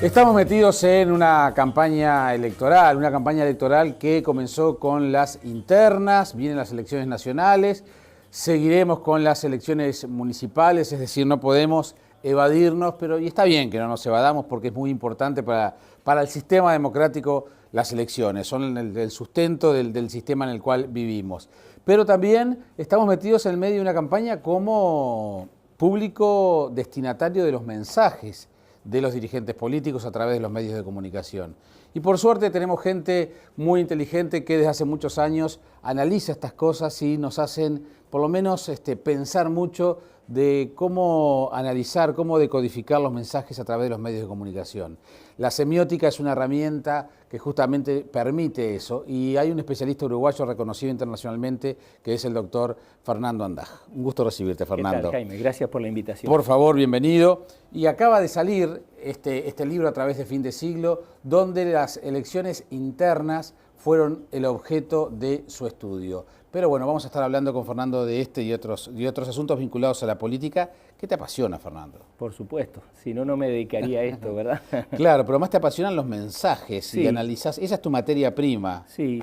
Estamos metidos en una campaña electoral que comenzó con las internas, vienen las elecciones nacionales, seguiremos con las elecciones municipales, es decir, no podemos evadirnos, y está bien que no nos evadamos porque es muy importante para el sistema democrático las elecciones, son el sustento del sistema en el cual vivimos. Pero también estamos metidos en el medio de una campaña como público destinatario de los mensajes de los dirigentes políticos a través de los medios de comunicación. Y por suerte tenemos gente muy inteligente que desde hace muchos años analiza estas cosas y nos hacen por lo menos pensar mucho de cómo analizar, cómo decodificar los mensajes a través de los medios de comunicación. La semiótica es una herramienta que justamente permite eso y hay un especialista uruguayo reconocido internacionalmente que es el doctor Fernando Andaj. Un gusto recibirte, Fernando. ¿Qué tal, Jaime? Gracias por la invitación. Por favor, bienvenido. Y acaba de salir este libro A través de Fin de Siglo, donde las elecciones internas fueron el objeto de su estudio. Pero bueno, vamos a estar hablando con Fernando de este y otros asuntos vinculados a la política. ¿Qué te apasiona, Fernando? Por supuesto, si no, no me dedicaría a esto, ¿verdad? Claro, pero más te apasionan los mensajes sí. Y analizás, esa es tu materia prima. Sí.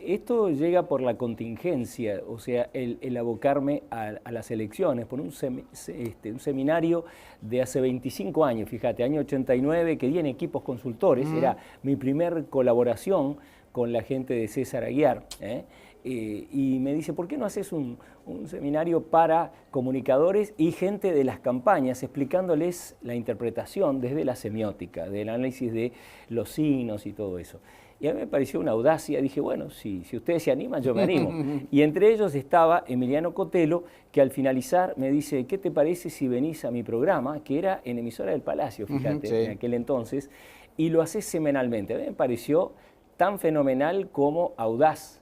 Esto llega por la contingencia, o sea, el abocarme a las elecciones, por un seminario de hace 25 años, fíjate, año 89, que di en Equipos Consultores, era mi primer colaboración con la gente de César Aguiar, y me dice, ¿por qué no haces un seminario para comunicadores y gente de las campañas, explicándoles la interpretación desde la semiótica, del análisis de los signos y todo eso? Y a mí me pareció una audacia, dije, bueno, si ustedes se animan, yo me animo. Y entre ellos estaba Emiliano Cotelo, que al finalizar me dice, ¿qué te parece si venís a mi programa? Que era en Emisora del Palacio, fíjate, sí. En aquel entonces, y lo haces semanalmente. A mí me pareció tan fenomenal como audaz,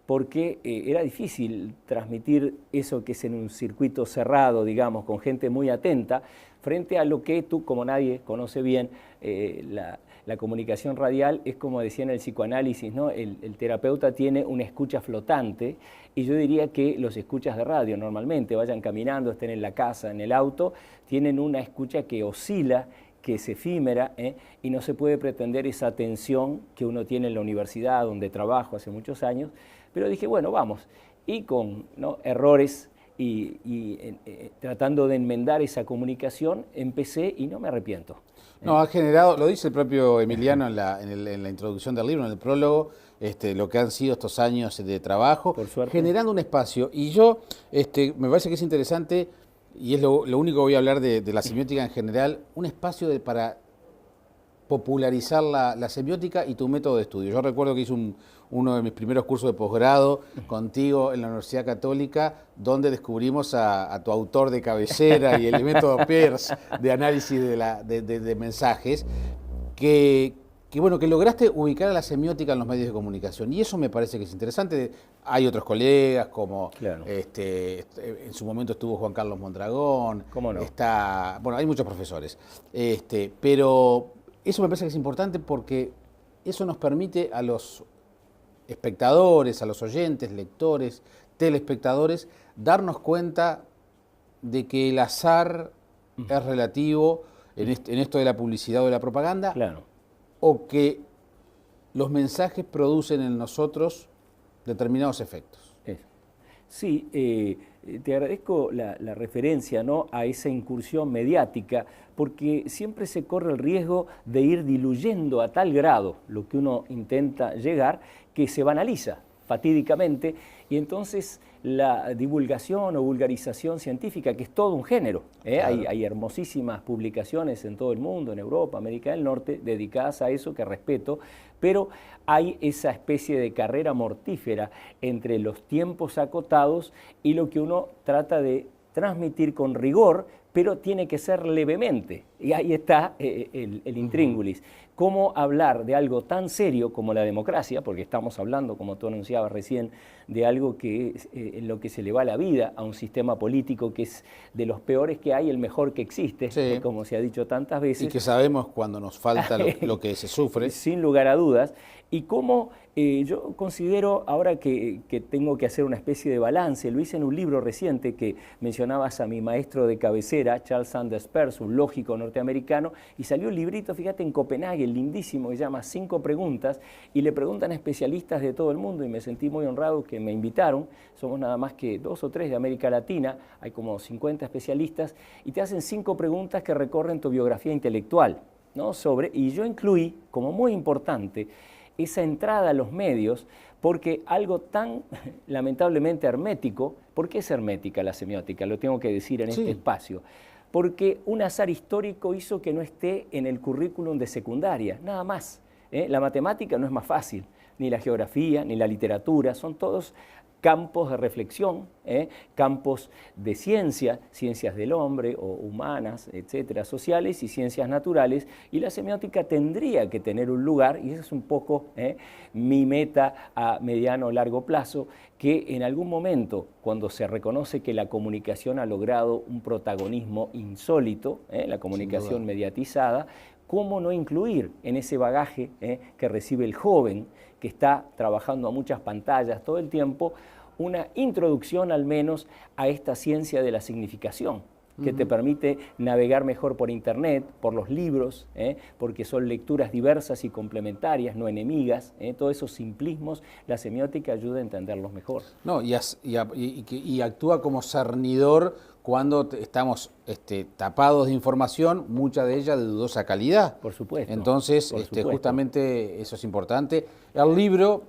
porque era difícil transmitir eso que es en un circuito cerrado, digamos, con gente muy atenta, frente a lo que tú, como nadie conoce bien, la comunicación radial es como decía en el psicoanálisis, ¿no? El terapeuta tiene una escucha flotante, y yo diría que los escuchas de radio normalmente, vayan caminando, estén en la casa, en el auto, tienen una escucha que oscila, que es efímera, y no se puede pretender esa atención que uno tiene en la universidad, donde trabajo hace muchos años, pero dije, bueno, vamos, y con errores y tratando de enmendar esa comunicación, empecé y no me arrepiento. No, ha generado, lo dice el propio Emiliano en la introducción del libro, en el prólogo, lo que han sido estos años de trabajo, por suerte, generando un espacio. Y yo, me parece que es interesante, y es lo único que voy a hablar de la semiótica en general, un espacio para popularizar la semiótica y tu método de estudio. Yo recuerdo que hice uno de mis primeros cursos de posgrado contigo en la Universidad Católica, donde descubrimos a tu autor de cabecera y el método Peirce de análisis de mensajes, que lograste ubicar a la semiótica en los medios de comunicación. Y eso me parece que es interesante. Hay otros colegas, como claro. En su momento estuvo Juan Carlos Mondragón. ¿Cómo no? Hay muchos profesores. Pero eso me parece que es importante porque eso nos permite a los espectadores, a los oyentes, lectores, telespectadores, darnos cuenta de que el azar es relativo en esto de la publicidad o de la propaganda, claro, o que los mensajes producen en nosotros determinados efectos. Sí, te agradezco la referencia, ¿no?, a esa incursión mediática, porque siempre se corre el riesgo de ir diluyendo a tal grado lo que uno intenta llegar que se banaliza fatídicamente, y entonces la divulgación o vulgarización científica, que es todo un género, claro. Hay hermosísimas publicaciones en todo el mundo, en Europa, América del Norte, dedicadas a eso, que respeto, pero hay esa especie de carrera mortífera entre los tiempos acotados y lo que uno trata de transmitir con rigor, pero tiene que ser levemente. Y ahí está el intríngulis. ¿Cómo hablar de algo tan serio como la democracia? Porque estamos hablando, como tú anunciabas recién, de algo que es en lo que se le va la vida a un sistema político que es de los peores que hay, el mejor que existe, sí, como se ha dicho tantas veces. Y que sabemos cuando nos falta lo que se sufre. Sin lugar a dudas. Y cómo yo considero, ahora que tengo que hacer una especie de balance, lo hice en un libro reciente que mencionabas a mi maestro de cabecera, Charles Sanders Peirce, un lógico norteamericano, norteamericano, y salió un librito, fíjate, en Copenhague, lindísimo, que se llama 5 preguntas, y le preguntan a especialistas de todo el mundo, y me sentí muy honrado que me invitaron. Somos nada más que 2 o 3 de América Latina, hay como 50 especialistas, y te hacen 5 preguntas que recorren tu biografía intelectual, ¿no? Y yo incluí, como muy importante, esa entrada a los medios, porque algo tan lamentablemente hermético. ¿Por qué es hermética la semiótica? Lo tengo que decir en este espacio. Porque un azar histórico hizo que no esté en el currículum de secundaria, nada más. La matemática no es más fácil, ni la geografía, ni la literatura, son todos campos de reflexión, campos de ciencia, ciencias del hombre o humanas, etcétera, sociales y ciencias naturales, y la semiótica tendría que tener un lugar, y esa es un poco mi meta a mediano o largo plazo, que en algún momento, cuando se reconoce que la comunicación ha logrado un protagonismo insólito, la comunicación mediatizada, ¿cómo no incluir en ese bagaje que recibe el joven, que está trabajando a muchas pantallas todo el tiempo, una introducción al menos a esta ciencia de la significación, que te permite navegar mejor por Internet, por los libros, porque son lecturas diversas y complementarias, no enemigas, todos esos simplismos, la semiótica ayuda a entenderlos mejor. No, y actúa como cernidor cuando estamos tapados de información, mucha de ella de dudosa calidad. Por supuesto. Entonces, por supuesto. Justamente eso es importante. El libro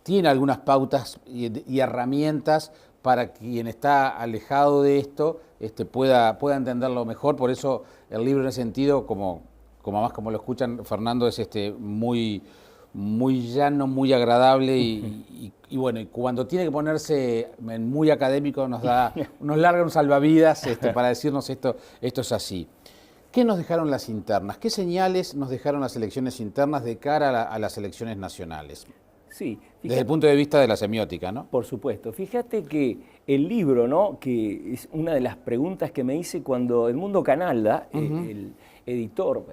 tiene algunas pautas y herramientas para quien está alejado de esto pueda entenderlo mejor. Por eso el libro en ese sentido, como lo escuchan, Fernando, es muy llano, muy agradable y bueno, y cuando tiene que ponerse muy académico nos larga un salvavidas para decirnos esto es así. ¿Qué nos dejaron las internas? ¿Qué señales nos dejaron las elecciones internas de cara a las elecciones nacionales? Sí, fíjate, desde el punto de vista de la semiótica, ¿no? Por supuesto. Fíjate que el libro, ¿no?, que es una de las preguntas que me hice cuando Edmundo Canalda, el editor,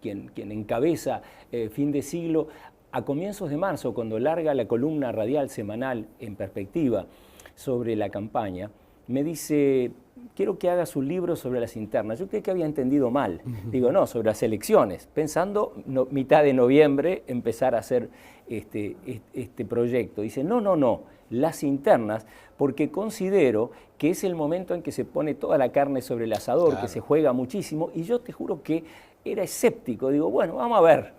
quien encabeza Fin de Siglo, a comienzos de marzo, cuando larga la columna radial semanal En Perspectiva sobre la campaña, me dice: quiero que hagas un libro sobre las internas. Yo creí que había entendido mal. Digo, no, sobre las elecciones, pensando mitad de noviembre empezar a hacer este proyecto. Dice, no, las internas, porque considero que es el momento en que se pone toda la carne sobre el asador, claro, que se juega muchísimo, y yo te juro que era escéptico. Digo, bueno, vamos a ver,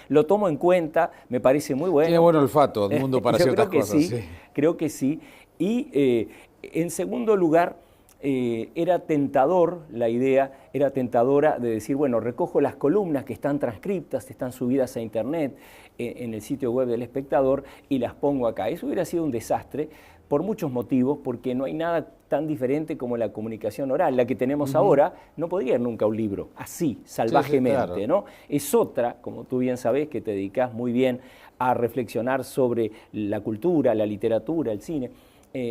lo tomo en cuenta, me parece muy bueno. Tiene buen olfato, el mundo para ciertas cosas. Sí, creo que sí. Y en segundo lugar, era tentador, la idea era tentadora de decir, bueno, recojo las columnas que están transcriptas, están subidas a internet, en el sitio web del Espectador, y las pongo acá. Eso hubiera sido un desastre por muchos motivos, porque no hay nada tan diferente como la comunicación oral. La que tenemos ahora no podría ir nunca un libro, así, salvajemente, claro, ¿no? Es otra, como tú bien sabés, que te dedicás muy bien a reflexionar sobre la cultura, la literatura, el cine.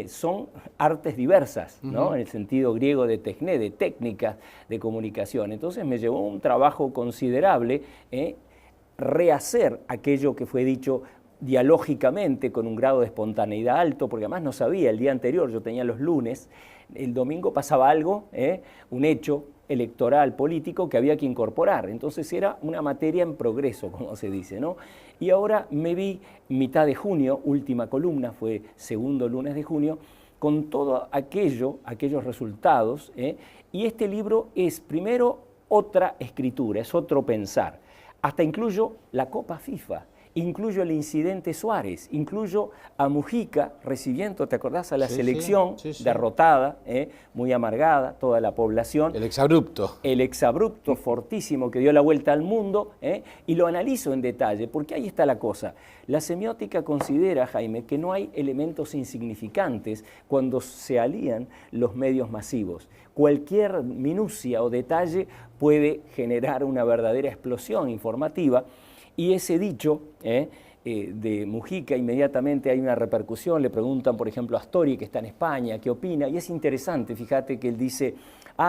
Son artes diversas, ¿no? En el sentido griego de techné, de técnicas de comunicación. Entonces me llevó un trabajo considerable rehacer aquello que fue dicho dialógicamente, con un grado de espontaneidad alto, porque además no sabía, el día anterior yo tenía los lunes, el domingo pasaba algo, un hecho electoral, político, que había que incorporar. Entonces era una materia en progreso, como se dice, ¿no? Y ahora me vi mitad de junio, última columna, fue segundo lunes de junio, con todo aquellos resultados, y este libro es primero otra escritura, es otro pensar. Hasta incluyo la Copa FIFA, incluyo el incidente Suárez, incluyo a Mujica recibiendo, ¿te acordás?, a la selección derrotada, muy amargada, toda la población. El exabrupto. El exabrupto fortísimo que dio la vuelta al mundo, y lo analizo en detalle, porque ahí está la cosa. La semiótica considera, Jaime, que no hay elementos insignificantes cuando se alían los medios masivos. Cualquier minucia o detalle puede generar una verdadera explosión informativa. Y ese dicho de Mujica, inmediatamente hay una repercusión. Le preguntan, por ejemplo, a Astori, que está en España, qué opina, y es interesante, fíjate que él dice,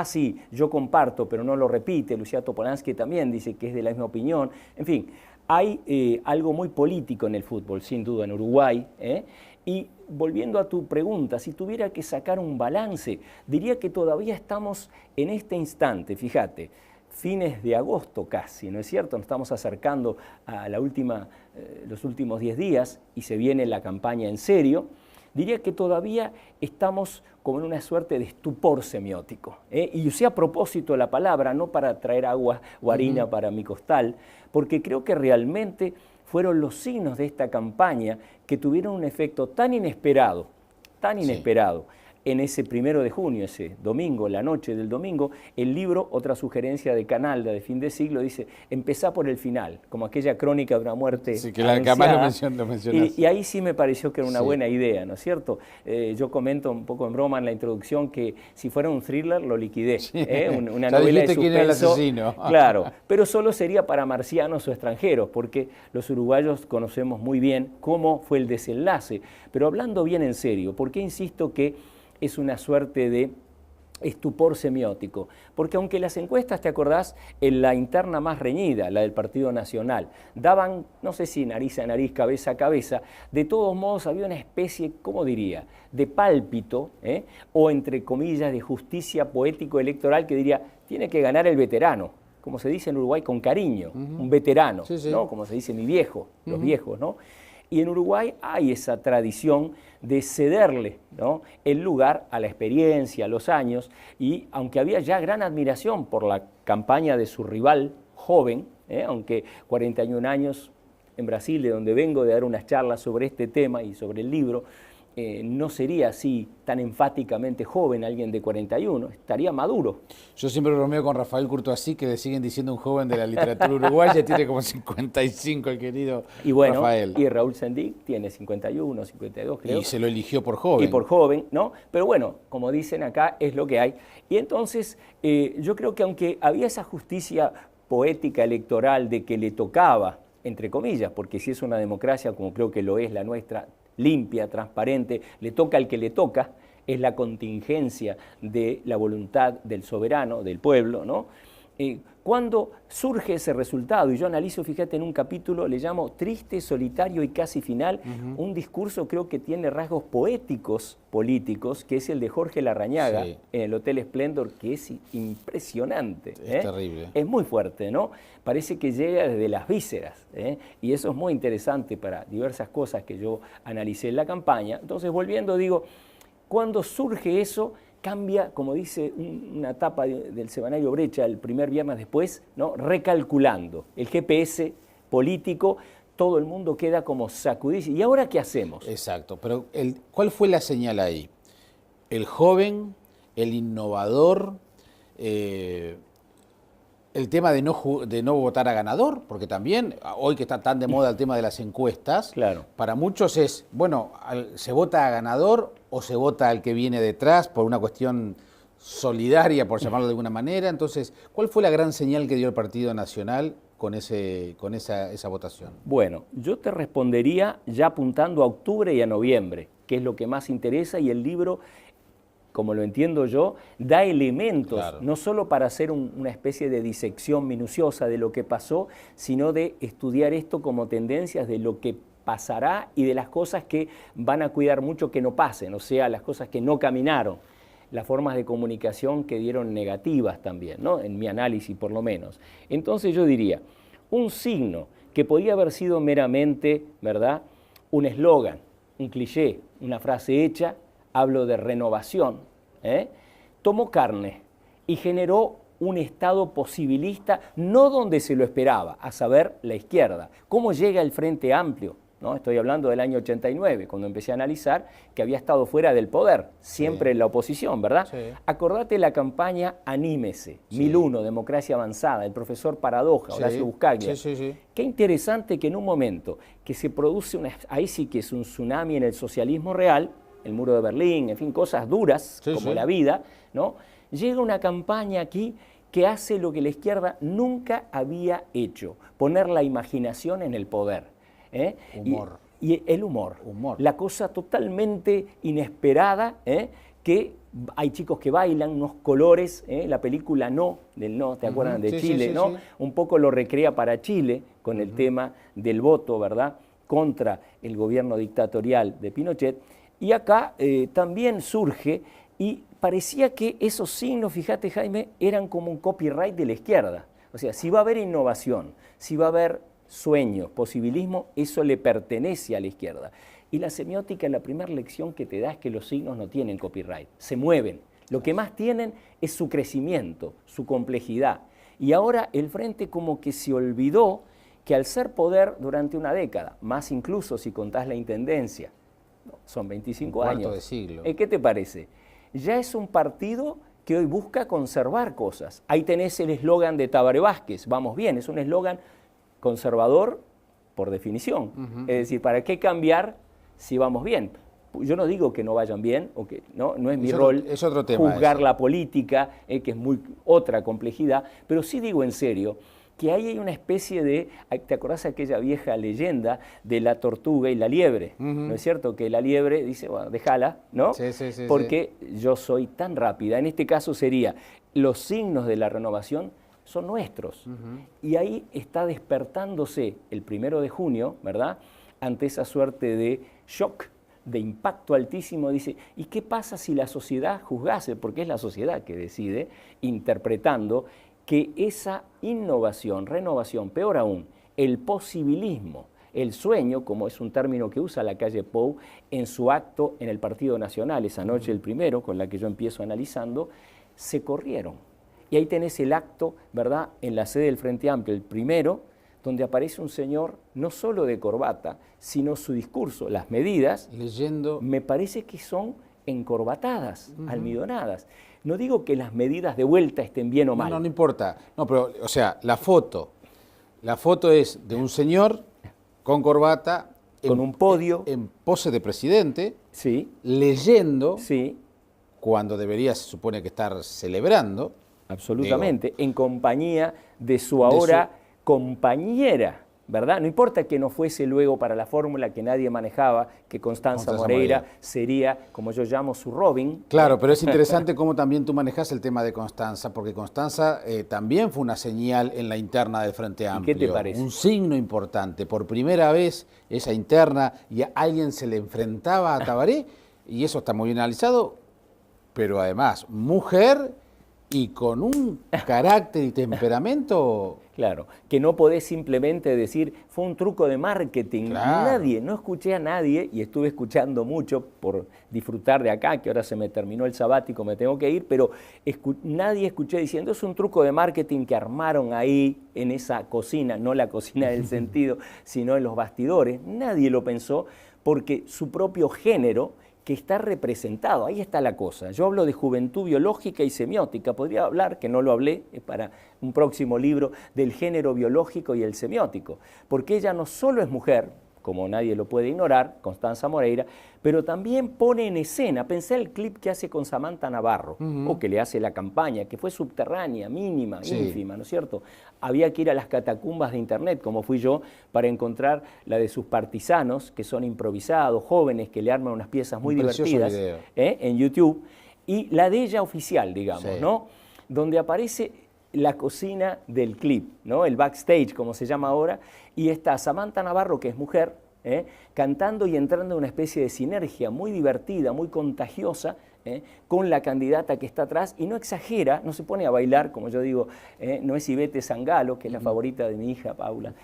sí, yo comparto, pero no lo repite. Luciano Topolansky también dice que es de la misma opinión. En fin, hay algo muy político en el fútbol, sin duda, en Uruguay, y volviendo a tu pregunta, si tuviera que sacar un balance, diría que todavía estamos en este instante, fíjate, fines de agosto casi, ¿no es cierto? Nos estamos acercando a los últimos 10 días y se viene la campaña en serio. Diría que todavía estamos como en una suerte de estupor semiótico. Y usé a propósito la palabra, no para traer agua o harina para mi costal, porque creo que realmente fueron los signos de esta campaña que tuvieron un efecto tan inesperado, en ese 1 de junio, ese domingo, la noche del domingo. El libro, otra sugerencia de Canalda de fin de siglo, dice, empezá por el final, como aquella crónica de una muerte sí, que además lo mencionas. Y ahí sí me pareció que era una buena idea, ¿no es cierto? Yo comento un poco en broma en la introducción que si fuera un thriller lo liquidé, una novela de suspenso. Quién era el asesino. Claro, pero solo sería para marcianos o extranjeros, porque los uruguayos conocemos muy bien cómo fue el desenlace. Pero hablando bien en serio, ¿por qué insisto que es una suerte de estupor semiótico? Porque aunque las encuestas, ¿te acordás? En la interna más reñida, la del Partido Nacional, daban, no sé si nariz a nariz, cabeza a cabeza, de todos modos había una especie, ¿cómo diría?, de pálpito, o entre comillas, de justicia poético-electoral que diría, tiene que ganar el veterano, como se dice en Uruguay con cariño, un veterano, ¿no? Como se dice mi viejo, los viejos, ¿no? Y en Uruguay hay esa tradición de cederle, ¿no?, el lugar a la experiencia, a los años, y aunque había ya gran admiración por la campaña de su rival joven, aunque 41 años en Brasil, de donde vengo de dar unas charlas sobre este tema y sobre el libro, no sería así tan enfáticamente joven alguien de 41, estaría maduro. Yo siempre bromeo con Rafael Courtoisí, que le siguen diciendo un joven de la literatura uruguaya, tiene como 55 el querido y bueno, Rafael. Y Raúl Sendic tiene 51, 52 creo. Y se lo eligió por joven. Y por joven, ¿no? Pero bueno, como dicen acá, es lo que hay. Y entonces yo creo que aunque había esa justicia poética electoral de que le tocaba, entre comillas, porque si es una democracia, como creo que lo es la nuestra, limpia, transparente, le toca al que le toca, es la contingencia de la voluntad del soberano, del pueblo, ¿no? Cuando surge ese resultado, y yo analizo, fíjate, en un capítulo, le llamo triste, solitario y casi final, un discurso creo que tiene rasgos poéticos, políticos, que es el de Jorge Larrañaga, en el Hotel Splendor, que es impresionante. Es terrible. Es muy fuerte, ¿no? Parece que llega desde las vísceras, y eso es muy interesante para diversas cosas que yo analicé en la campaña. Entonces, volviendo, digo, cuando surge eso, cambia, como dice una tapa del semanario Brecha el primer viernes después, ¿no?, recalculando el GPS político, todo el mundo queda como sacudido. ¿Y ahora qué hacemos? Exacto, pero ¿cuál fue la señal ahí? El joven, el innovador, el tema de no votar a ganador, porque también, hoy que está tan de moda el tema de las encuestas, claro, para muchos es, bueno, ¿se vota a ganador o se vota al que viene detrás por una cuestión solidaria, por llamarlo de alguna manera? Entonces, ¿cuál fue la gran señal que dio el Partido Nacional con esa votación? Bueno, yo te respondería ya apuntando a octubre y a noviembre, que es lo que más interesa, y el libro, como lo entiendo yo, da elementos, claro, no solo para hacer una especie de disección minuciosa de lo que pasó, sino de estudiar esto como tendencias de lo que pasará y de las cosas que van a cuidar mucho que no pasen, o sea, las cosas que no caminaron, las formas de comunicación que dieron negativas también, ¿no?, en mi análisis por lo menos. Entonces yo diría, un signo que podía haber sido meramente, ¿verdad?, un eslogan, un cliché, una frase hecha, hablo de renovación, tomó carne y generó un Estado posibilista, no donde se lo esperaba, a saber, la izquierda. ¿Cómo llega el Frente Amplio? ¿No? Estoy hablando del año 89, cuando empecé a analizar que había estado fuera del poder, siempre en la oposición, ¿verdad? Sí. Acordate la campaña Anímese, 1001, Democracia Avanzada, el profesor Paradoja, Horacio Buscaglia. Qué interesante que en un momento que se produce ahí sí que es un tsunami en el socialismo real, el muro de Berlín, en fin, cosas duras como la vida, ¿no?, llega una campaña aquí que hace lo que la izquierda nunca había hecho, poner la imaginación en el poder. Humor. Y el humor. La cosa totalmente inesperada, que hay chicos que bailan, unos colores, la película No, del No, ¿te acuerdan? De Chile, ¿no? Sí. Un poco lo recrea para Chile con el tema del voto, ¿verdad?, contra el gobierno dictatorial de Pinochet. Y acá también surge, y parecía que esos signos, fíjate Jaime, eran como un copyright de la izquierda. O sea, si va a haber innovación, si va a haber sueños, posibilismo, eso le pertenece a la izquierda. Y la semiótica, la primera lección que te da es que los signos no tienen copyright, se mueven. Lo que más tienen es su crecimiento, su complejidad. Y ahora el Frente como que se olvidó que al ser poder durante una década, más incluso si contás la intendencia, son 25 años. Cuarto de siglo. ¿Qué te parece? Ya es un partido que hoy busca conservar cosas. Ahí tenés el eslogan de Tabaré Vázquez, vamos bien, es un eslogan conservador por definición. Es decir, ¿para qué cambiar si vamos bien? Yo no digo que no vayan bien, o que no es mi rol es otro tema juzgar ese. la política, que es otra complejidad, pero sí digo en serio que ahí hay una especie de, ¿te acordás de aquella vieja leyenda de la tortuga y la liebre? ¿No es cierto? Que la liebre dice, bueno, déjala, ¿no? Sí, porque yo soy tan rápida. En este caso sería, los signos de la renovación son nuestros. Y ahí está despertándose el 1 de junio, ¿verdad? Ante esa suerte de shock, de impacto altísimo, dice, ¿y qué pasa si la sociedad juzgase? Porque es la sociedad que decide, interpretando que esa innovación, renovación, peor aún, el posibilismo, el sueño, como es un término que usa la calle Pou en su acto en el Partido Nacional, esa noche el 1, con la que yo empiezo analizando, se corrieron. Y ahí tenés el acto, ¿verdad?, en la sede del Frente Amplio, el 1, donde aparece un señor no solo de corbata, sino su discurso, las medidas, leyendo, me parece que son encorbatadas, almidonadas. No digo que las medidas de vuelta estén bien o mal. No importa. No, pero, o sea, la foto es de un señor con corbata, con un podio, en pose de presidente, sí, leyendo, sí, cuando debería, se supone que estar celebrando. Absolutamente, en compañía de su ahora compañera, ¿verdad? No importa que no fuese luego para la fórmula que nadie manejaba, que Constanza Moreira sería, como yo llamo, su Robin. Claro, pero es interesante cómo también tú manejas el tema de Constanza, porque Constanza también fue una señal en la interna del Frente Amplio. ¿Y qué te parece? Un signo importante. Por primera vez esa interna y a alguien se le enfrentaba a Tabaré, y eso está muy bien analizado, pero además, mujer y con un carácter y temperamento. Claro, que no podés simplemente decir, fue un truco de marketing. Claro. Nadie, no escuché a nadie, y estuve escuchando mucho por disfrutar de acá, que ahora se me terminó el sabático, me tengo que ir, pero nadie escuché diciendo, es un truco de marketing que armaron ahí en esa cocina, no la cocina del sentido, sino en los bastidores. Nadie lo pensó porque su propio género, que está representado, ahí está la cosa. Yo hablo de juventud biológica y semiótica, podría hablar, que no lo hablé, es para un próximo libro, del género biológico y el semiótico, porque ella no solo es mujer, como nadie lo puede ignorar, Constanza Moreira, pero también pone en escena, pensé el clip que hace con Samantha Navarro, o que le hace la campaña, que fue subterránea, mínima, ínfima, ¿no es cierto? Había que ir a las catacumbas de internet, como fui yo, para encontrar la de sus partisanos, que son improvisados, jóvenes, que le arman unas piezas muy divertidas en YouTube, y la de ella oficial, digamos, ¿no? Donde aparece la cocina del clip, ¿no? El backstage, como se llama ahora, y está Samantha Navarro, que es mujer, cantando y entrando en una especie de sinergia muy divertida, muy contagiosa, con la candidata que está atrás, y no exagera, no se pone a bailar, como yo digo, no es Ivete Sangalo, que es la favorita de mi hija Paula,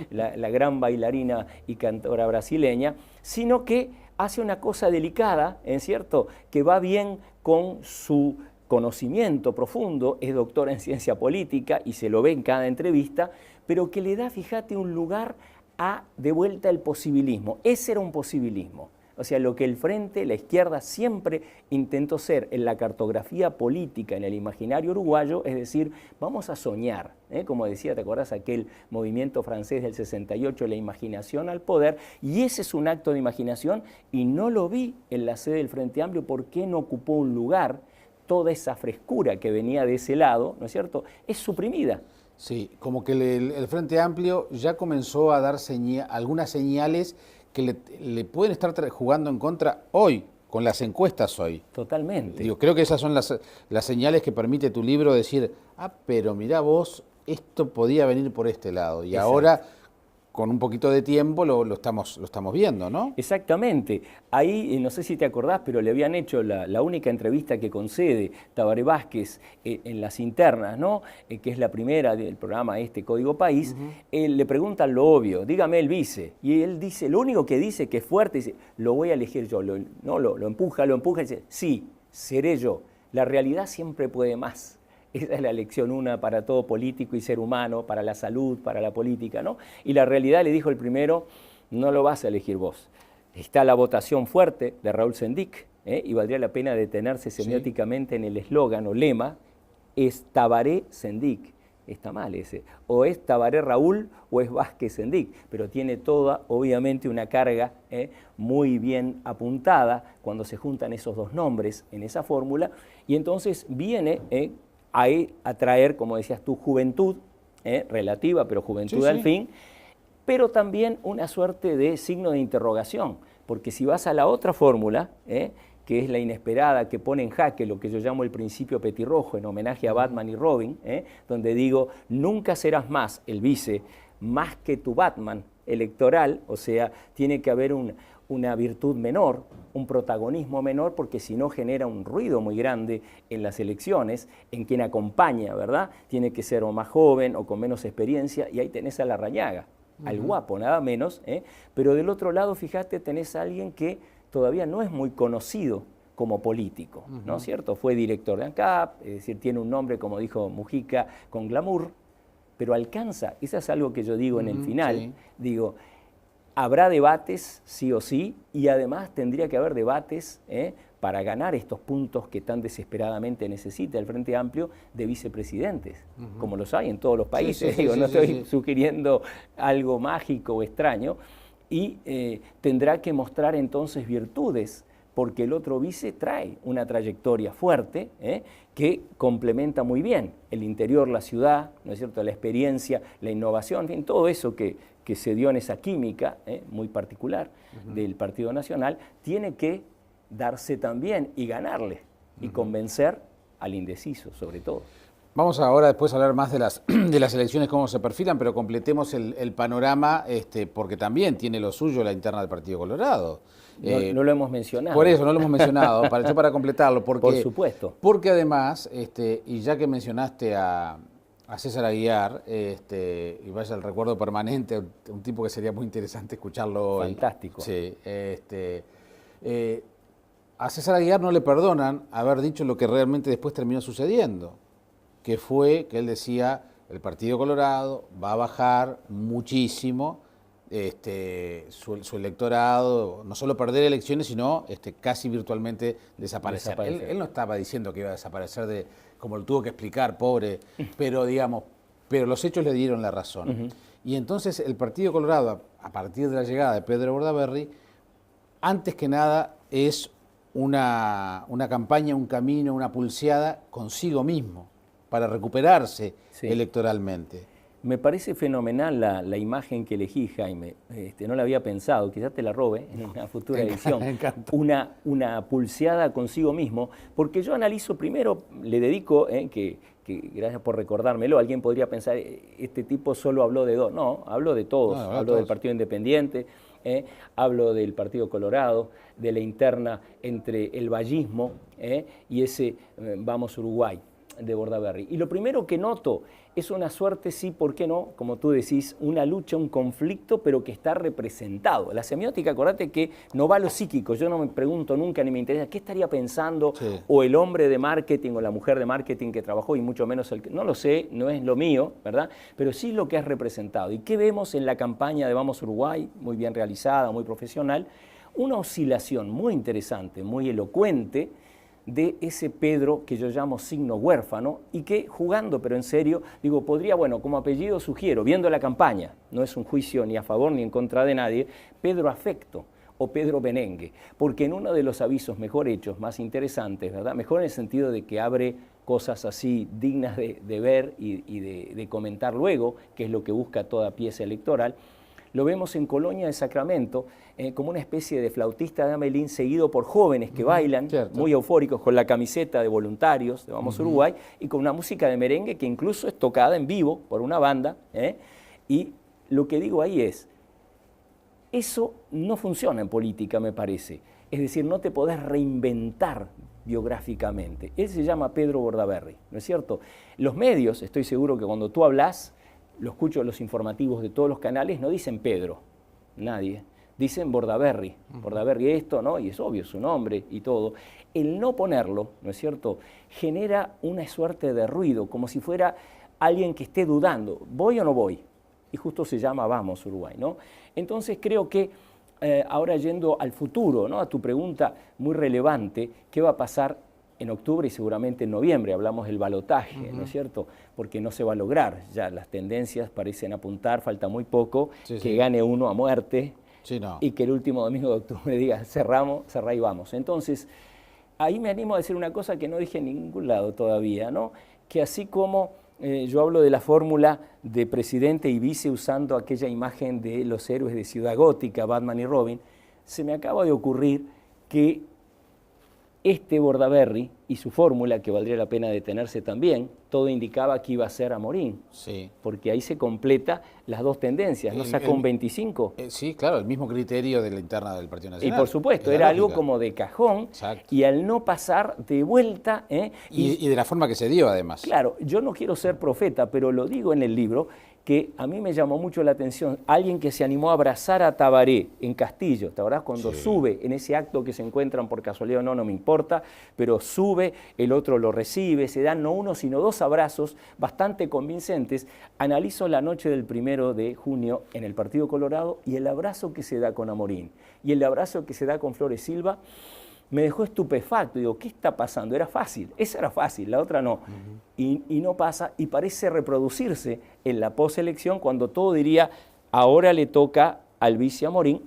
la gran bailarina y cantora brasileña, sino que hace una cosa delicada, ¿es cierto?, que va bien con su conocimiento profundo, es doctora en ciencia política y se lo ve en cada entrevista, pero que le da, fíjate, un lugar a de vuelta el posibilismo. Ese era un posibilismo. O sea, lo que el Frente, la izquierda, siempre intentó ser en la cartografía política, en el imaginario uruguayo, es decir, vamos a soñar, como decía, ¿te acuerdas aquel movimiento francés del 68, la imaginación al poder? Y ese es un acto de imaginación y no lo vi en la sede del Frente Amplio porque no ocupó un lugar. Toda esa frescura que venía de ese lado, ¿no es cierto?, es suprimida. Sí, como que el Frente Amplio ya comenzó a dar algunas señales que le pueden estar jugando en contra hoy, con las encuestas hoy. Totalmente. Digo, creo que esas son las señales que permite tu libro decir, pero mirá vos, esto podía venir por este lado. Y Exacto. Ahora, con un poquito de tiempo lo estamos viendo, ¿no? Exactamente. Ahí, no sé si te acordás, pero le habían hecho la única entrevista que concede Tabaré Vázquez en las internas, ¿no? Que es la primera del programa Código País. Le preguntan lo obvio, dígame el vice. Y él dice, lo único que dice que es fuerte, dice, lo voy a elegir yo. Lo empuja y dice, sí, seré yo. La realidad siempre puede más. Esa es la lección una para todo político y ser humano, para la salud, para la política, ¿no? Y la realidad, le dijo el primero, no lo vas a elegir vos. Está la votación fuerte de Raúl Sendic, y valdría la pena detenerse semióticamente en el eslogan o lema, es Tabaré Sendic. Está mal ese. O es Tabaré Raúl o es Vázquez Sendic, pero tiene toda, obviamente, una carga muy bien apuntada cuando se juntan esos dos nombres en esa fórmula, y entonces viene a traer, como decías tú, juventud, relativa, pero juventud al fin, pero también una suerte de signo de interrogación, porque si vas a la otra fórmula, que es la inesperada, que pone en jaque lo que yo llamo el principio petirrojo, en homenaje a Batman y Robin, donde digo, nunca serás más el vice, más que tu Batman electoral, o sea, tiene que haber una virtud menor, un protagonismo menor, porque si no genera un ruido muy grande en las elecciones, en quien acompaña, ¿verdad? Tiene que ser o más joven o con menos experiencia, y ahí tenés a Larrañaga, al guapo, nada menos, pero del otro lado, fíjate, tenés a alguien que todavía no es muy conocido como político, ¿no es cierto? Fue director de ANCAP, es decir, tiene un nombre, como dijo Mujica, con glamour, pero alcanza, eso es algo que yo digo en el final, digo, habrá debates sí o sí, y además tendría que haber debates para ganar estos puntos que tan desesperadamente necesita el Frente Amplio de vicepresidentes, como los hay en todos los países. No estoy sugiriendo algo mágico o extraño, y tendrá que mostrar entonces virtudes, porque el otro vice trae una trayectoria fuerte que complementa muy bien el interior, la ciudad, ¿no es cierto?, la experiencia, la innovación, en fin, todo eso que se dio en esa química muy particular del Partido Nacional, tiene que darse también y ganarle y convencer al indeciso, sobre todo. Vamos ahora después a hablar más de las elecciones, cómo se perfilan, pero completemos el panorama, porque también tiene lo suyo la interna del Partido Colorado. No lo hemos mencionado. Por eso, no lo hemos mencionado, para completarlo. Porque, por supuesto. Porque además, y ya que mencionaste a César Aguiar, y vaya el recuerdo permanente, un tipo que sería muy interesante escucharlo hoy. Fantástico. Sí, a César Aguiar no le perdonan haber dicho lo que realmente después terminó sucediendo, que fue que él decía, el Partido Colorado va a bajar muchísimo su electorado, no solo perder elecciones, sino casi virtualmente desaparecer. Él no estaba diciendo que iba a desaparecer como lo tuvo que explicar, pobre, pero los hechos le dieron la razón. Y entonces el Partido Colorado, a partir de la llegada de Pedro Bordaberry, antes que nada es una campaña, un camino, una pulseada consigo mismo, para recuperarse electoralmente. Me parece fenomenal la imagen que elegí, Jaime. No la había pensado, quizás te la robe en una futura edición. Me encanta. Una pulseada consigo mismo, porque yo analizo primero, le dedico, que gracias por recordármelo, alguien podría pensar, este tipo solo habló de dos. No, habló de todos, habló del Partido Independiente, hablo del Partido Colorado, de la interna entre el vallismo y ese Vamos Uruguay de Bordaberry. Y lo primero que noto es una suerte, sí, ¿por qué no? Como tú decís, una lucha, un conflicto, pero que está representado. La semiótica, acordate que no va a lo psíquico. Yo no me pregunto nunca ni me interesa qué estaría pensando o el hombre de marketing o la mujer de marketing que trabajó, y mucho menos el que... No lo sé, no es lo mío, ¿verdad? Pero sí lo que es representado. ¿Y qué vemos en la campaña de Vamos Uruguay? Muy bien realizada, muy profesional. Una oscilación muy interesante, muy elocuente, de ese Pedro que yo llamo signo huérfano, y que jugando, pero en serio, digo, podría, bueno, como apellido sugiero, viendo la campaña, no es un juicio ni a favor ni en contra de nadie, Pedro Afecto o Pedro Benengue, porque en uno de los avisos mejor hechos, más interesantes, ¿verdad? Mejor en el sentido de que abre cosas así dignas de ver y de comentar luego, que es lo que busca toda pieza electoral. Lo vemos en Colonia de Sacramento como una especie de flautista de Amelín seguido por jóvenes que bailan, muy eufóricos, con la camiseta de voluntarios de Vamos Uruguay, y con una música de merengue que incluso es tocada en vivo por una banda, y lo que digo ahí es, eso no funciona en política, me parece. Es decir, no te podés reinventar biográficamente. Él se llama Pedro Bordaberry, ¿no es cierto? Los medios, estoy seguro que cuando tú hablas, lo escucho en los informativos de todos los canales, no dicen Pedro, nadie. Dicen Bordaberry, Bordaberry esto, ¿no? Y es obvio su nombre y todo. El no ponerlo, ¿no es cierto?, genera una suerte de ruido, como si fuera alguien que esté dudando, ¿voy o no voy? Y justo se llama Vamos Uruguay, ¿no? Entonces creo que ahora yendo al futuro, ¿no?, a tu pregunta muy relevante, ¿qué va a pasar en octubre y seguramente en noviembre? Hablamos del balotaje, ¿no es cierto? Porque no se va a lograr, ya las tendencias parecen apuntar, falta muy poco, que gane uno a muerte. Sí, no. Y que el último domingo de octubre diga, cerrá y vamos. Entonces, ahí me animo a decir una cosa que no dije en ningún lado todavía, ¿no? Que así como yo hablo de la fórmula de presidente y vice usando aquella imagen de los héroes de Ciudad Gótica, Batman y Robin, se me acaba de ocurrir que este Bordaberry y su fórmula, que valdría la pena detenerse también, todo indicaba que iba a ser Amorín. Sí. Porque ahí se completa las dos tendencias. ¿No sacó un 25? Sí, claro, el mismo criterio de la interna del Partido Nacional. Y por supuesto, era algo como de cajón. Exacto. Y al no pasar de vuelta... Y de la forma que se dio, además. Claro, yo no quiero ser profeta, pero lo digo en el libro, que a mí me llamó mucho la atención alguien que se animó a abrazar a Tabaré en Castillo, ¿te acordás? Cuando sube en ese acto que se encuentran por casualidad o no, no me importa, pero sube, el otro lo recibe, se dan no uno sino dos abrazos bastante convincentes. Analizo la noche del 1 de junio en el Partido Colorado y el abrazo que se da con Amorín y el abrazo que se da con Flores Silva me dejó estupefacto. Digo, ¿qué está pasando? Era fácil, esa era fácil, la otra no. Y no pasa, y parece reproducirse en la poselección cuando todo diría, ahora le toca al vice Amorín,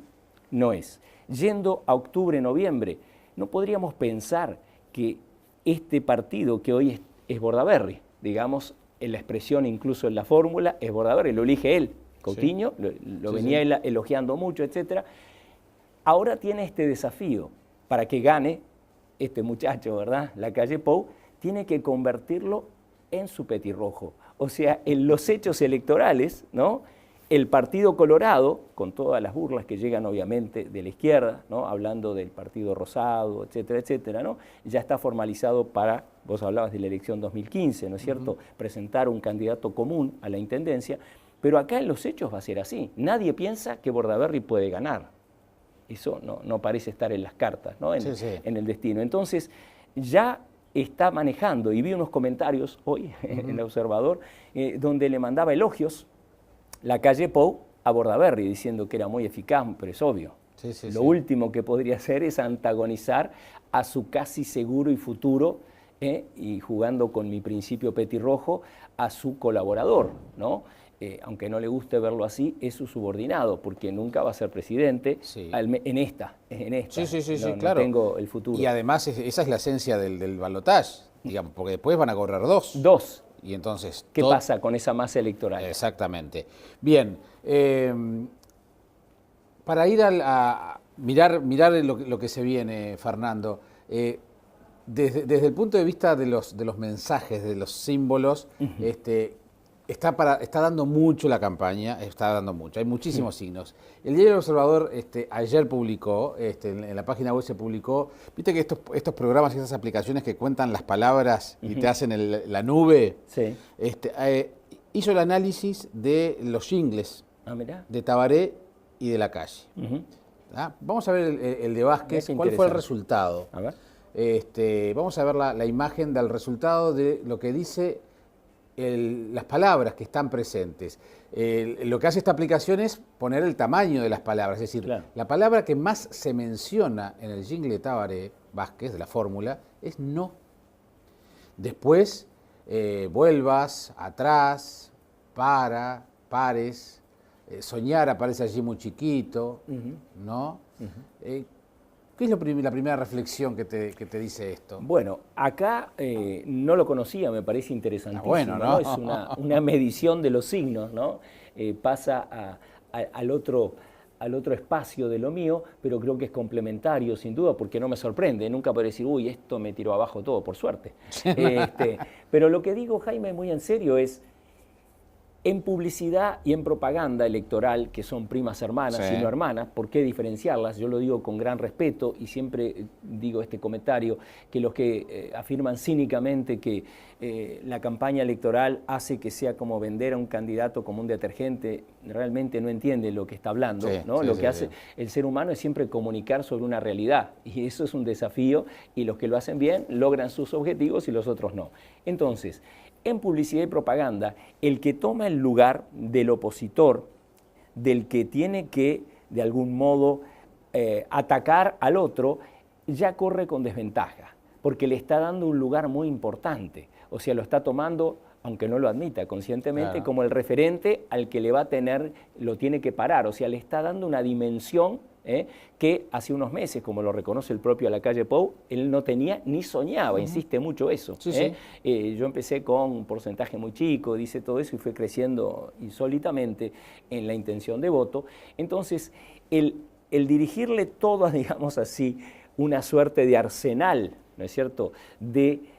no es. Yendo a octubre, noviembre, no podríamos pensar que este partido que hoy es Bordaberry, digamos, en la expresión, incluso en la fórmula, es Bordaberry, lo elige él, Coutinho, lo venía elogiando mucho, etc. Ahora tiene este desafío. Para que gane este muchacho, ¿verdad?, Lacalle Pou, tiene que convertirlo en su petirrojo. O sea, en los hechos electorales, ¿no?, el Partido Colorado, con todas las burlas que llegan obviamente de la izquierda, ¿no?, hablando del Partido Rosado, etcétera, etcétera, ¿no?, ya está formalizado para, vos hablabas de la elección 2015, ¿no es cierto?, presentar un candidato común a la intendencia, pero acá en los hechos va a ser así. Nadie piensa que Bordaberry puede ganar. Eso no parece estar en las cartas, ¿no?, en el destino. Entonces, ya está manejando, y vi unos comentarios hoy en El Observador, donde le mandaba elogios Lacalle Pou a Bordaberry, diciendo que era muy eficaz, pero es obvio. Lo último que podría hacer es antagonizar a su casi seguro y futuro, y jugando con mi principio petirrojo, a su colaborador, ¿no? Aunque no le guste verlo así, es su subordinado, porque nunca va a ser presidente en esta. Claro. No tengo el futuro. Y además esa es la esencia del balotaje, digamos, porque después van a correr dos. Dos. Y entonces... ¿Qué pasa con esa masa electoral? Exactamente. Bien, para ir a mirar lo que se viene, Fernando, desde el punto de vista de los mensajes, de los símbolos, está dando mucho la campaña, hay muchísimos signos. El diario El Observador ayer publicó, en la página web se publicó, viste que estos programas y estas aplicaciones que cuentan las palabras y te hacen la nube, hizo el análisis de los jingles de Tabaré y de Lacalle. Vamos a ver el de Vázquez, cuál fue el resultado. A ver. Vamos a ver la imagen del resultado de lo que dice las palabras que están presentes. Lo que hace esta aplicación es poner el tamaño de las palabras, es decir, la palabra que más se menciona en el jingle de Tabaré Vázquez, de la fórmula, es no. Después, vuelvas, atrás, pares, soñar aparece allí muy chiquito, ¿no? ¿Qué es la primera reflexión que te dice esto? Bueno, acá no lo conocía, me parece interesantísimo. Bueno, ¿no? Es una medición de los signos, ¿no? Pasa al otro espacio de lo mío, pero creo que es complementario, sin duda, porque no me sorprende. Nunca puedo decir, uy, esto me tiró abajo todo, por suerte. Pero lo que digo, Jaime, muy en serio, es En publicidad y en propaganda electoral, que son primas hermanas Sí. y no hermanas, ¿por qué diferenciarlas? Yo lo digo con gran respeto y siempre digo este comentario, que los que afirman cínicamente que la campaña electoral hace que sea como vender a un candidato como un detergente, realmente no entiende lo que está hablando, Sí, ¿no? sí, Lo sí, que hace sí. el ser humano es siempre comunicar sobre una realidad, y eso es un desafío, y los que lo hacen bien logran sus objetivos y los otros no. Entonces, en publicidad y propaganda, el que toma el lugar del opositor, del que tiene que, de algún modo, atacar al otro, ya corre con desventaja, porque le está dando un lugar muy importante. O sea, lo está tomando, aunque no lo admita conscientemente, Claro. como el referente al que le va a tener, lo tiene que parar. O sea, le está dando una dimensión que hace unos meses, como lo reconoce el propio Lacalle Pou, él no tenía ni soñaba, insiste mucho eso. Sí, sí. Yo empecé con un porcentaje muy chico, dice todo eso, y fue creciendo insólitamente en la intención de voto. Entonces, el dirigirle todo, digamos así, una suerte de arsenal, ¿no es cierto?, de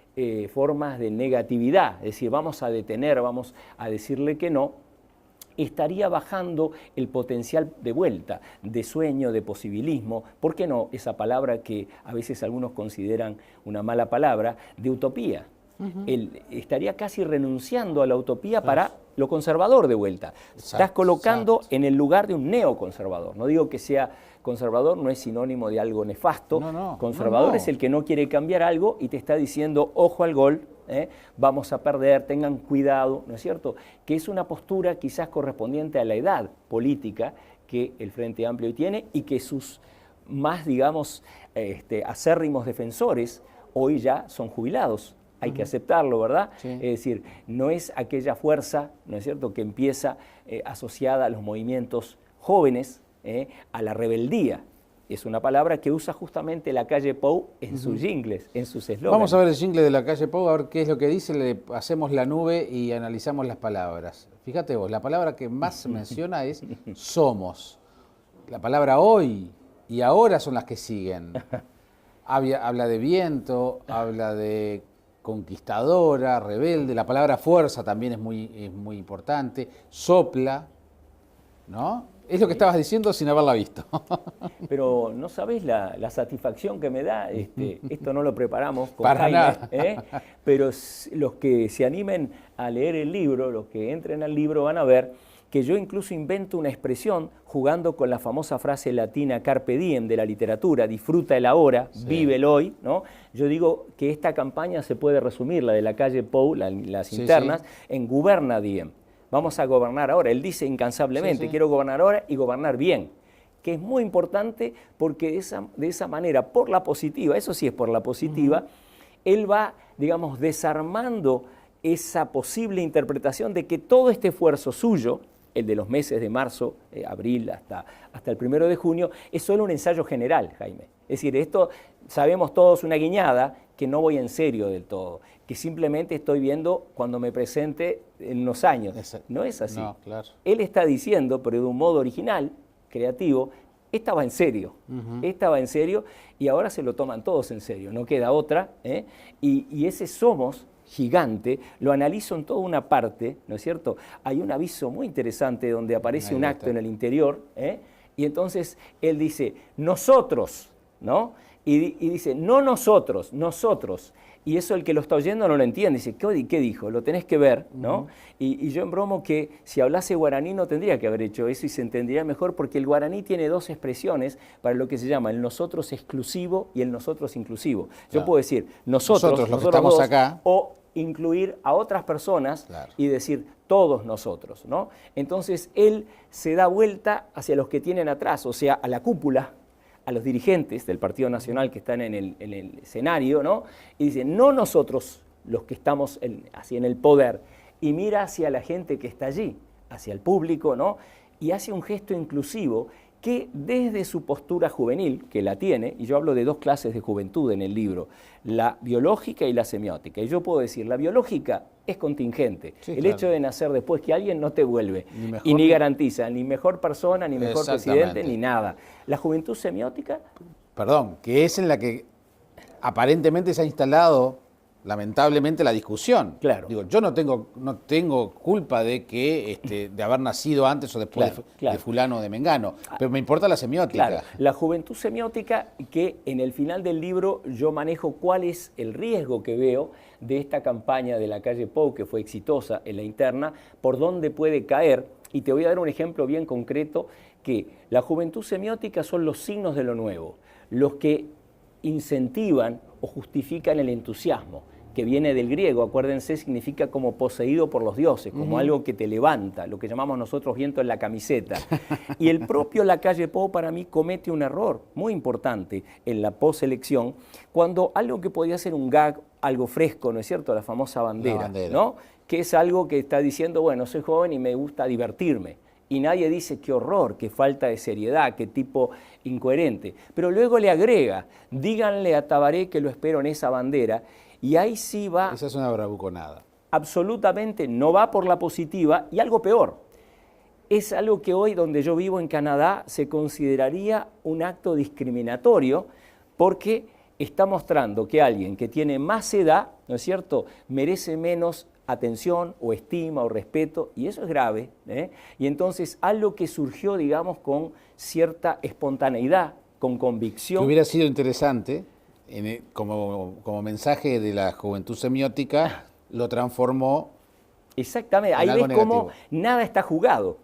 formas de negatividad, es decir, vamos a detener, vamos a decirle que no, estaría bajando el potencial de vuelta, de sueño, de posibilismo, ¿por qué no esa palabra que a veces algunos consideran una mala palabra, de utopía? Él estaría casi renunciando a la utopía para lo conservador de vuelta. Estás colocando en el lugar de un neoconservador. No digo que sea conservador, no es sinónimo de algo nefasto. Conservador es el que no quiere cambiar algo y te está diciendo, ojo al gol, vamos a perder, tengan cuidado, ¿no es cierto? Que es una postura quizás correspondiente a la edad política que el Frente Amplio tiene y que sus más, digamos, acérrimos defensores hoy ya son jubilados. Hay que aceptarlo, ¿verdad? Sí. Es decir, no es aquella fuerza, ¿no es cierto?, que empieza asociada a los movimientos jóvenes, a la rebeldía. Es una palabra que usa justamente Lacalle Pou en sus jingles, en sus eslóganes. Vamos a ver el jingle de Lacalle Pou, a ver qué es lo que dice, le hacemos la nube y analizamos las palabras. Fíjate vos, la palabra que más se menciona es somos. La palabra hoy y ahora son las que siguen. Habla de viento, habla de conquistadora, rebelde, la palabra fuerza también es muy importante, sopla, ¿no? Es lo que estabas diciendo sin haberla visto. Pero no sabés la satisfacción que me da, esto no lo preparamos con Para Jaime, nada. Pero los que se animen a leer el libro, los que entren al libro van a ver que yo incluso invento una expresión jugando con la famosa frase latina carpe diem de la literatura, disfruta el ahora, Sí. vive el hoy, ¿no? Yo digo que esta campaña se puede resumir, la de Lacalle Pou, las Sí, internas, sí. en guberna diem. Vamos a gobernar ahora. Él dice incansablemente, Sí. quiero gobernar ahora y gobernar bien, que es muy importante porque de esa manera, por la positiva, eso sí es por la positiva, él va, digamos, desarmando esa posible interpretación de que todo este esfuerzo suyo, el de los meses de marzo, abril, hasta el 1 de junio, es solo un ensayo general, Jaime. Es decir, esto sabemos todos una guiñada, que no voy en serio del todo, que simplemente estoy viendo cuando me presente en unos años. No es así. No, claro. Él está diciendo, pero de un modo original, creativo, esta va en serio, esta va en serio, y ahora se lo toman todos en serio, no queda otra, y ese somos gigante, lo analizo en toda una parte, ¿no es cierto? Hay un aviso muy interesante donde aparece un acto en el interior, y entonces él dice, nosotros, ¿no? Y dice, no nosotros, nosotros. Y eso el que lo está oyendo no lo entiende, dice, ¿qué dijo? Lo tenés que ver, ¿no? Y yo embromo que si hablase guaraní no tendría que haber hecho eso y se entendería mejor porque el guaraní tiene dos expresiones para lo que se llama el nosotros exclusivo y el nosotros inclusivo. Yo puedo decir nosotros los que estamos dos, acá, o incluir a otras personas y decir todos nosotros, ¿no? Entonces él se da vuelta hacia los que tienen atrás, o sea, a la cúpula, a los dirigentes del Partido Nacional que están en el escenario, ¿no? Y dice, no nosotros los que estamos así en el poder, y mira hacia la gente que está allí, hacia el público, ¿no? Y hace un gesto inclusivo que desde su postura juvenil, que la tiene, y yo hablo de dos clases de juventud en el libro, la biológica y la semiótica, y yo puedo decir, la biológica es contingente, el hecho de nacer después que alguien no te vuelve, y ni garantiza ni mejor persona, ni mejor presidente, ni nada. La juventud semiótica... Perdón, que es en la que aparentemente se ha instalado lamentablemente, la discusión. Claro. Digo, yo no tengo culpa de que de haber nacido antes o después de fulano o de mengano, pero me importa la semiótica. Claro, la juventud semiótica, que en el final del libro yo manejo cuál es el riesgo que veo de esta campaña de la calle Pou, que fue exitosa en la interna, por dónde puede caer, y te voy a dar un ejemplo bien concreto, que la juventud semiótica son los signos de lo nuevo, los que incentivan o justifican el entusiasmo, que viene del griego, acuérdense, significa como poseído por los dioses, como algo que te levanta, lo que llamamos nosotros viento en la camiseta. Y el propio Lacalle Pou para mí comete un error muy importante en la poselección, cuando algo que podía ser un gag, algo fresco, ¿no es cierto?, la famosa bandera, ¿no?, que es algo que está diciendo, bueno, soy joven y me gusta divertirme. Y nadie dice qué horror, qué falta de seriedad, qué tipo incoherente. Pero luego le agrega, díganle a Tabaré que lo espero en esa bandera, y ahí sí va... Esa es una bravuconada. Absolutamente no va por la positiva, y algo peor. Es algo que hoy, donde yo vivo en Canadá, se consideraría un acto discriminatorio, porque está mostrando que alguien que tiene más edad, ¿no es cierto?, merece menos atención o estima o respeto, y eso es grave, ¿eh? Y entonces algo que surgió, digamos, con cierta espontaneidad, con convicción. Que hubiera sido interesante, como mensaje de la juventud semiótica, lo transformó. Exactamente, ahí ves cómo nada está jugado.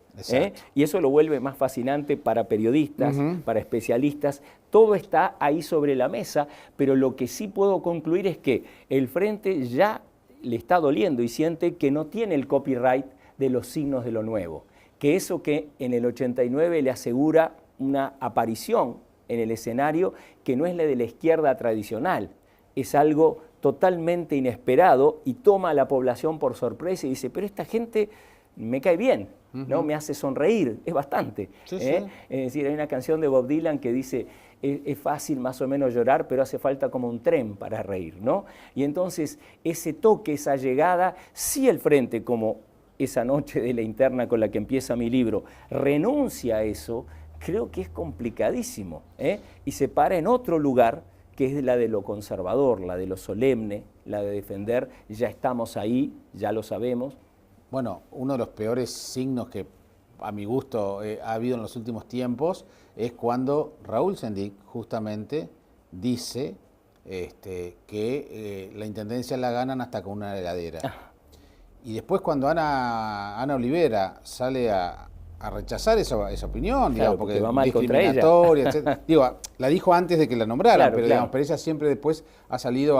Y eso lo vuelve más fascinante para periodistas, para especialistas. Todo está ahí sobre la mesa, pero lo que sí puedo concluir es que el Frente ya le está doliendo y siente que no tiene el copyright de los signos de lo nuevo, que eso que en el 89 le asegura una aparición en el escenario que no es la de la izquierda tradicional, es algo totalmente inesperado y toma a la población por sorpresa y dice, pero esta gente me cae bien, ¿no? Me hace sonreír, es bastante. Sí. Es decir, hay una canción de Bob Dylan que dice, es fácil más o menos llorar, pero hace falta como un tren para reír, ¿no? Y entonces ese toque, esa llegada, si el Frente, como esa noche de la interna con la que empieza mi libro, renuncia a eso, creo que es complicadísimo, y se para en otro lugar, que es la de lo conservador, la de lo solemne, la de defender, ya estamos ahí, ya lo sabemos. Bueno, uno de los peores signos que a mi gusto ha habido en los últimos tiempos es cuando Raúl Sendic justamente dice que la intendencia la ganan hasta con una heladera. Y después cuando Ana Olivera sale a rechazar esa opinión, claro, digamos, porque va mal discriminatoria, etc. Digo, la dijo antes de que la nombraran, claro, pero, claro. digamos, pero ella siempre después ha salido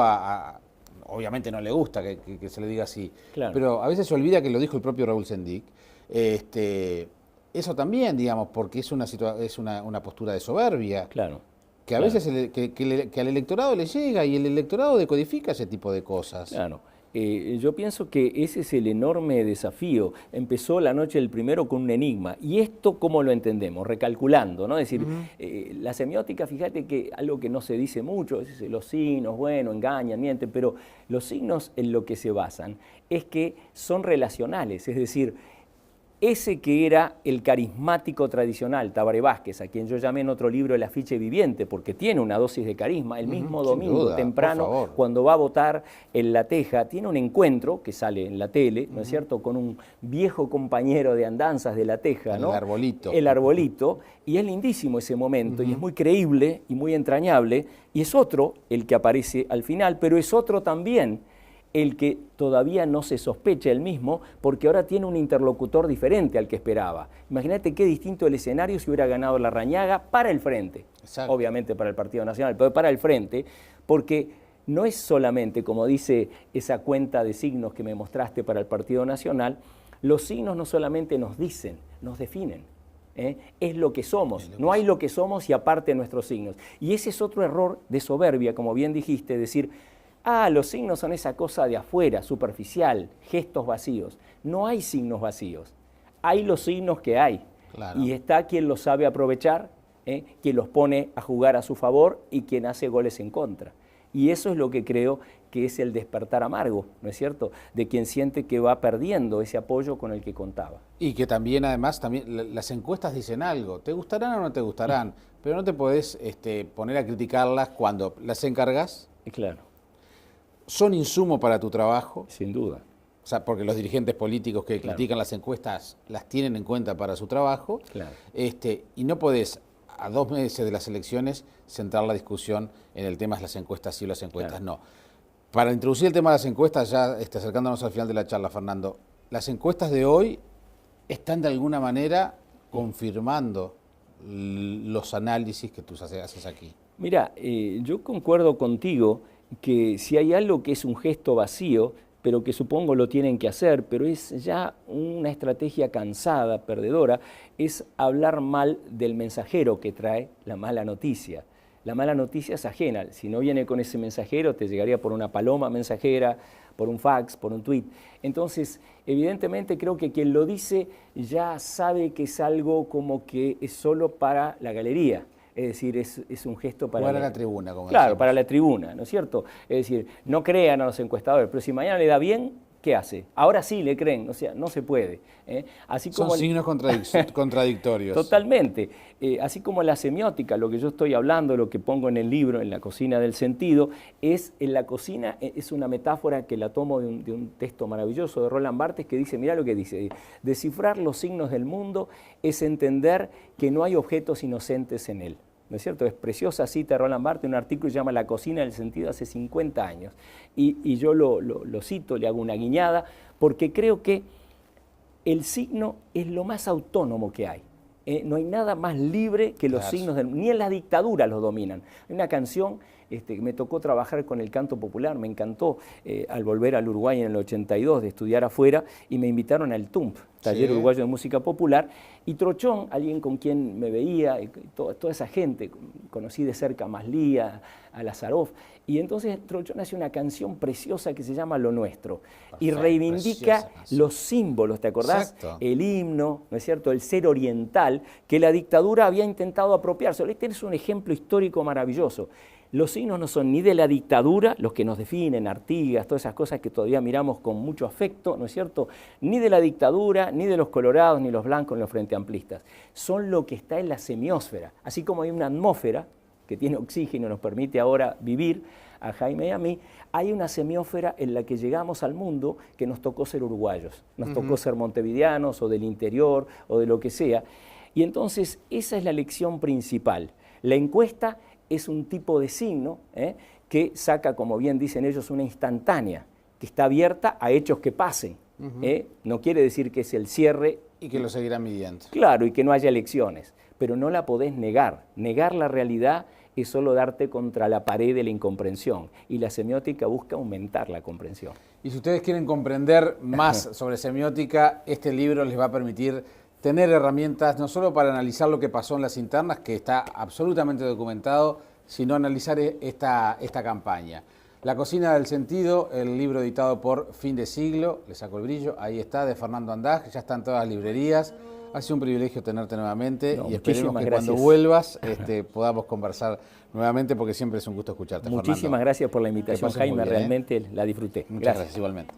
obviamente no le gusta que se le diga así, claro. Pero a veces se olvida que lo dijo el propio Raúl Sendic. Eso también, digamos, porque es una postura de soberbia, claro, que a veces que al electorado le llega y el electorado decodifica ese tipo de cosas. Claro. Yo pienso que ese es el enorme desafío. Empezó la noche del primero con un enigma. ¿Y esto cómo lo entendemos? Recalculando, ¿no? Es decir, la semiótica, fíjate que algo que no se dice mucho, es los signos, bueno, engañan, mienten, pero los signos en lo que se basan es que son relacionales, es decir, ese que era el carismático tradicional, Tabaré Vázquez, a quien yo llamé en otro libro el afiche viviente, porque tiene una dosis de carisma, el mismo domingo temprano, cuando va a votar en La Teja, tiene un encuentro que sale en la tele, ¿no es cierto?, con un viejo compañero de andanzas de La Teja, ¿no? El arbolito. El arbolito, y es lindísimo ese momento, y es muy creíble y muy entrañable, y es otro el que aparece al final, pero es otro también el que todavía no se sospecha el mismo, porque ahora tiene un interlocutor diferente al que esperaba. Imagínate qué distinto el escenario si hubiera ganado Larrañaga para el Frente. Exacto. Obviamente para el Partido Nacional, pero para el Frente, porque no es solamente, como dice esa cuenta de signos que me mostraste para el Partido Nacional, los signos no solamente nos dicen, nos definen. Es lo que somos, no hay lo que somos y aparte nuestros signos. Y ese es otro error de soberbia, como bien dijiste, decir, los signos son esa cosa de afuera, superficial, gestos vacíos. No hay signos vacíos, hay los signos que hay. Claro. Y está quien los sabe aprovechar, quien los pone a jugar a su favor y quien hace goles en contra. Y eso es lo que creo que es el despertar amargo, ¿no es cierto?, de quien siente que va perdiendo ese apoyo con el que contaba. Y que también, además, las encuestas dicen algo, te gustarán o no te gustarán, pero no te podés poner a criticarlas cuando las encargas. Claro. son insumo para tu trabajo. Sin duda. O sea, porque los dirigentes políticos que Claro. critican las encuestas las tienen en cuenta para su trabajo. Claro. Y no podés, a 2 meses de las elecciones, centrar la discusión en el tema de las encuestas sí o las encuestas no. Para introducir el tema de las encuestas, ya acercándonos al final de la charla, Fernando, las encuestas de hoy están de alguna manera confirmando los análisis que tú haces aquí. Mira, yo concuerdo contigo que si hay algo que es un gesto vacío, pero que supongo lo tienen que hacer, pero es ya una estrategia cansada, perdedora, es hablar mal del mensajero que trae la mala noticia. La mala noticia es ajena. Si no viene con ese mensajero, te llegaría por una paloma mensajera, por un fax, por un tweet. Entonces, evidentemente creo que quien lo dice ya sabe que es algo como que es solo para la galería. Es decir, es un gesto para la tribuna, como claro, decimos. para la tribuna, ¿no es cierto? Es decir, no crean a los encuestadores, pero si mañana le da bien, ¿qué hace? Ahora sí le creen, o sea, no se puede. Así como son signos contradictorios. Totalmente. Así como la semiótica, lo que yo estoy hablando, lo que pongo en el libro, en la cocina del sentido, en la cocina es una metáfora que la tomo de un texto maravilloso de Roland Barthes que dice, mirá lo que dice, descifrar los signos del mundo es entender que no hay objetos inocentes en él. ¿No es cierto? Es preciosa cita de Roland Barthes, un artículo que se llama La cocina del sentido hace 50 años. Y yo lo cito, le hago una guiñada, porque creo que el signo es lo más autónomo que hay. No hay nada más libre que los signos, ni en la dictadura los dominan. Hay una canción, me tocó trabajar con el canto popular, me encantó al volver al Uruguay en el 82 de estudiar afuera y me invitaron al TUMP, Taller Uruguayo de Música Popular, y Trochón, alguien con quien me veía, toda esa gente, conocí de cerca a Maslía, a Lazaroff, y entonces Trochón hace una canción preciosa que se llama Lo Nuestro, y reivindica los símbolos, ¿te acordás? Exacto. El himno, ¿no es cierto?, el ser oriental, que la dictadura había intentado apropiarse. Este es un ejemplo histórico maravilloso. Los signos no son ni de la dictadura, los que nos definen, Artigas, todas esas cosas que todavía miramos con mucho afecto, ¿no es cierto?, ni de la dictadura, ni de los colorados, ni los blancos, ni los frente amplistas. Son lo que está en la semiósfera. Así como hay una atmósfera que tiene oxígeno y nos permite ahora vivir, a Jaime y a mí, hay una semiósfera en la que llegamos al mundo que nos tocó ser uruguayos, nos tocó ser montevideanos o del interior o de lo que sea. Y entonces esa es la lección principal. La encuesta es un tipo de signo que saca, como bien dicen ellos, una instantánea, que está abierta a hechos que pasen. No quiere decir que es el cierre. Y que lo seguirán midiendo. Claro, y que no haya elecciones, pero no la podés negar. Negar la realidad es solo darte contra la pared de la incomprensión, y la semiótica busca aumentar la comprensión. Y si ustedes quieren comprender más sobre semiótica, este libro les va a permitir tener herramientas no solo para analizar lo que pasó en las internas, que está absolutamente documentado, sino analizar esta campaña. La cocina del sentido, el libro editado por Fin de Siglo, le saco el brillo, ahí está, de Fernando Andaj, ya están todas las librerías. Ha sido un privilegio tenerte nuevamente y esperemos que cuando vuelvas podamos conversar nuevamente, porque siempre es un gusto escucharte, Muchísimas Fernando. gracias por la invitación, Jaime, realmente la disfruté. Muchas gracias igualmente.